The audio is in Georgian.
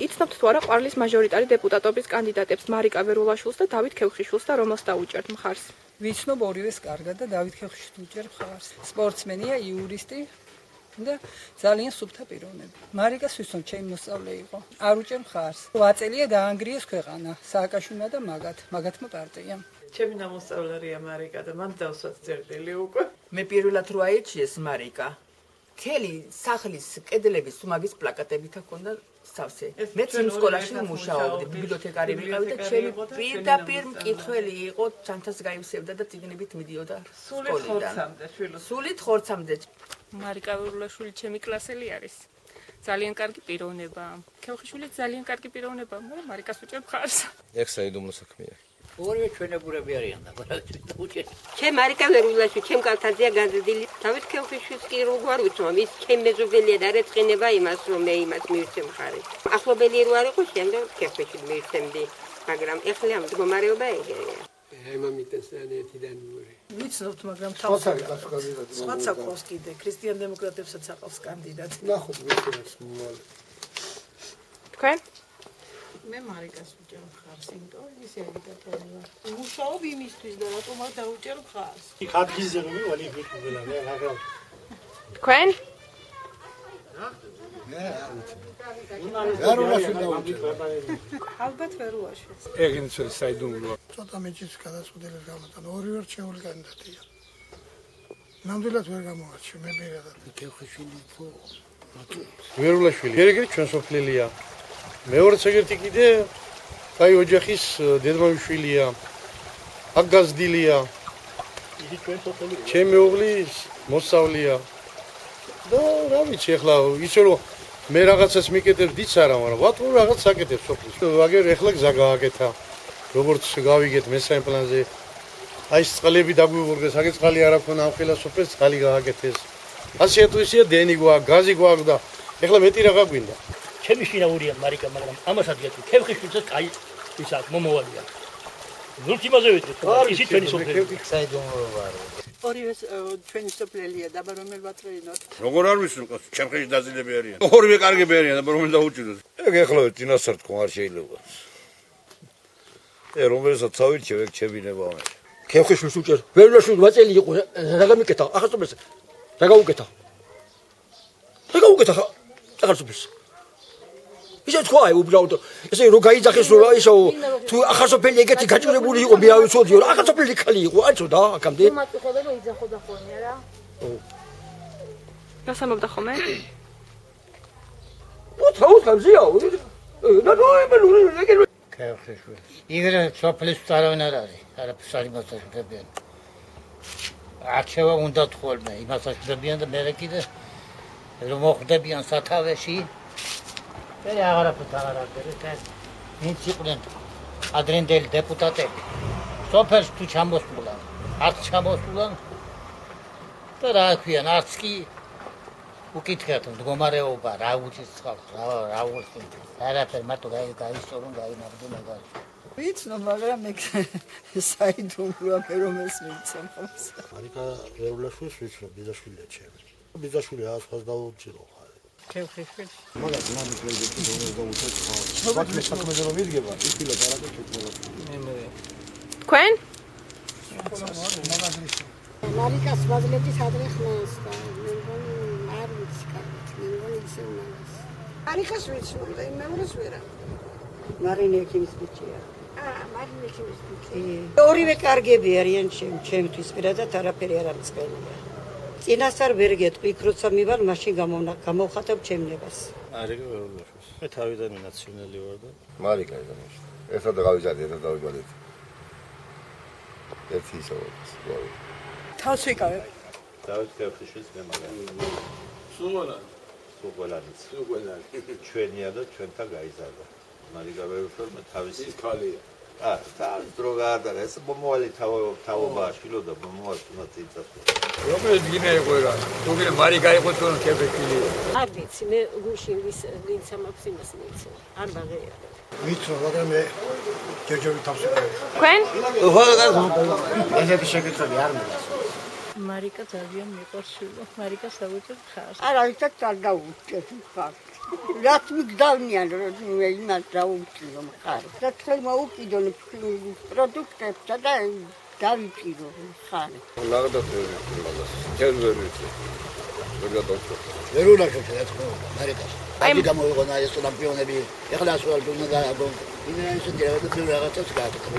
იცნობთ თუ არა ყვარლის მაჟორიტარი დეპუტატობის კანდიდატებს მარიკა ვერულაშვილს და დავით ქევხიშვილს და რომელს დაუჭერთ მხარს? ვიცნობ ორივეს კარგად და დავით ქევხიშვილს უჭერ მხარს. სპორტსმენია, იურისტი და ძალიან სუფთა პიროვნება. მარიკას ვიცნობ, ჩემი მოსწავლე იყო. არ უჭერ მხარს. 8 წელია დაანგრიეს ქვეყანა, სააკაშვილმა და მაგათმა პარტიამ. ჩემი ნამოსწავლეა მარიკა და მან დავსვათ წერტილი უკვე. მე პირველად რო აირჩიეს მარიკა, მთელი სახლის კედლების მაგის პლაკატებით ჰქონდა სავსე. მეც იმ სკოლაში ვმუშაობდი, ბიბლიოთეკარი ვიყავი და ჩემი პირდაპირ მკითხველი იყო, ჩანთას გაივსებდა და წიგნებით მიდიოდა სკოლიდან. სულით ხორცამდე. მარიკა ვერულაშვილი ჩემი კლასელი არის. ძალიან კარგი პიროვნება. ქევხიშვილი ძალიან კარგი პიროვნება, მაგრამ მარიკას უჭერ მხარს. ეგ საიდუმლო საქმეა. ორივე ჩვენებურები არიან და უჭერ. ჩემ მარიკა ვერულაშვილი ჩემ კალთაზეა განზრდილი. დავით ქევხიშვილს კი როგორ ვიცნობ, ის ჩემ მეზობელია და არ ეწყინება იმას, რომ მე იმას მივცემ მხარი. ახლობელი რო არ იყო, შემდეგ ქევხიშვილი მივცემდი, მაგრამ ეხლა ამ მდგომარეობა ეგრეა. ვიცნობთ, მაგრამ თავს სხვაც აქვს კიდე ქრისტიან დემოკრატებსაც აქვს კანდიდატი. ნახოთ მეც მოვალე. თქვენ? მე მარიკას უჭერ მხარს, იმიტომ ის ელიტარია. მუშაობ იმისთვის და რატომ არ დაუჭერ მხარს? თქვენ? ალბათ ვერულაშვილს. ეგ ის საიდუმლოა. ცოტა მეჭის გადაწყვეტილების გამო ორივე რჩეული კანდიდატია. ნამდვილად ვერ გამოარჩიე მე პირადად. ქევხიშვილი ხო ვერულაშვილი ეგრე ჩვენ სოფლელია. მეორეც ეგეთი კიდე კაი ოჯახის დედმამიშვილია. აკგაზდილია. იგი ჩვენ სოფელი. ჩემი მეუღლის მოსწავლეა. და რა ვიცი ახლა ისე რომ მე რაღაცას მიკეთებ დიც არა, მაგრამ ვატყო რაღაც საკეთებს სოფლის. აგერ ახლა გზა გააკეთა. როგორც გავიგეთ მესამე პლანზე. აი წყლები დაგვიურგეს, აგერ წყალი არ აქვს ამ ხელისუფლებას წყალი გააკეთეს. ასე თუ ისეა დენი გვაქვს, გაზი გვაქვს და ახლა მეტი რაღა გვინდა. ჩემი შინაურია მარიკა, მაგრამ ამასაც გეტყვი, ქევხიშვილსაც კაი ის აქვს მომავალია. ნულთ იმაზე ვიტყვი, ისი ჩვენი სოფელი. საიდუმლოა. ორივე ჩვენი სოფლელია და რომელ ვატრინოთ. როგორ არ ვიცი, ჩემხეში დაძილები არიან. ორივე კარგები არიან და რომელ დაუჭიროთ. ეგ ახლა წინასწარ თქო არ შეიძლება. რომელსაც ავირჩევ, ეგ ჩემინება მე. ქევხიშვილს უჭერ. ვერულაშვილი 8 წელი იყო, რა გამიკეთა? ახალსოფელს. რა გაუკეთა? რა გაუკეთა? ახალსოფელს. ისე თქვა, უბრალოდ ესე რომ გაიძახეს რომ ისო თუ ახალსოფელი ეგეთი გაჭირებული იყო, მე არ ვიცოდიო, ახალსოფელი ხალი იყო, აიცოდა აქამდე. უმაწუხებდა რომ იძახოდა ხოლმე რა. გასამობდა ხოლმე? ოთხ გამზიაო. და ნოემბერი ეგრე ქევხიშვილი. იგრე სოფლის წარავენ არ არის, არაფერს არ იმასაშდებიან. არჩევა უნდა თხოვნა, იმასაშდებიან და მე კიდე რომ მოხდებიან სათავეში. მე აღარაფერს აღარ აღწერეთ, ვინც იყვნენ ადრინდელი დეპუტატები. სოფელს თუ ჩამოსულან, არც ჩამოსულან და რა ქვიან, არც კი უკითხეთ მდგომარეობა, რა უჭირს ხალხს, რა უხსენ. არაფერ მარტო გაისწორონ, გაინახდე მაგარი. ვიცნობ, მაგრამ მე საიდუმლოა მე რომელს მიცემ ხომს. მარიკა ვერულაშვილს ვიცნობ, ბიძაშვილია ჩემი. ბიძაშვილი ასხას დაუჭირო ხარ. ქევხიშვილი. მაგას ნამდვილად ის დაუჭერთ ხარ. საქმე საქმეზე რომ მიდგება, იფილო პარაკეთ მოლა. თქვენ? მარიკას ვაზლების ადრე ხმას და მე მგონი არ ვიცი კარგად, მე მგონი ისე უმაღლეს. მარიკას ვიცნობ და იმ მეურეს ვერა. მარინე ექიმის ბიჭია. მარინე ექიმის ბიჭი. ორივე კარგები არიან ჩემთვის პირადად არაფერი არ არის ყელია. წინასწარ ვერ გეტყვი, როცა მივალ, მაშინ გამოვხატებ ჩემნებას. მარიკა ვერულაშვილს. მე თავიდან ნაციონალი ვარ და მარიკა იზამის. ერთად გავიზარდე, ერთად დავიბადეთ. ერთი ისო. თავს ვიკავე. დავით ქევხიშვილს მე მაგარი. სულოლანიც. ჩვენია და ჩვენთან გაიზარდა. მარიკა ვერულაშვილმა თავისი ქალია. თავის დრო გაატარა, ეს მომავალი თავობა შილო და მომავალი თუნდაც იწასო. რომელიც გინე იყო რა. თუ გინე მარიკა იყო თუ ქევხიშვილი. არ ვიცი, მე გუშინ ვინც ამაქვს იმას მიცე. არ ბაღია. ვიცნობ, მაგრამ მე ჯერჯერობით თავს ვიყავი. თქვენ? ესეთი შეკითხვები არ მიდის. მარიკა ძალიან მიყვარს შვილო. მარიკას დაუჭერ მხარს. არავითარ არ დაუჭერთ მხარს. რაც მიგდავნიან იმას დაუჭირო მხარი. და თქვენ მოუკიდონ პროდუქტებსა და დავიჭირო მხარი. ვერ უნახავთ რა თქმა უნდა, მარიკას. აი გამოიყონა ეს ლამპიონები, ეხლა ასვალტი უნდა გააგო. იმენ ისეთი რაღაცა რაღაცას გააკეთე.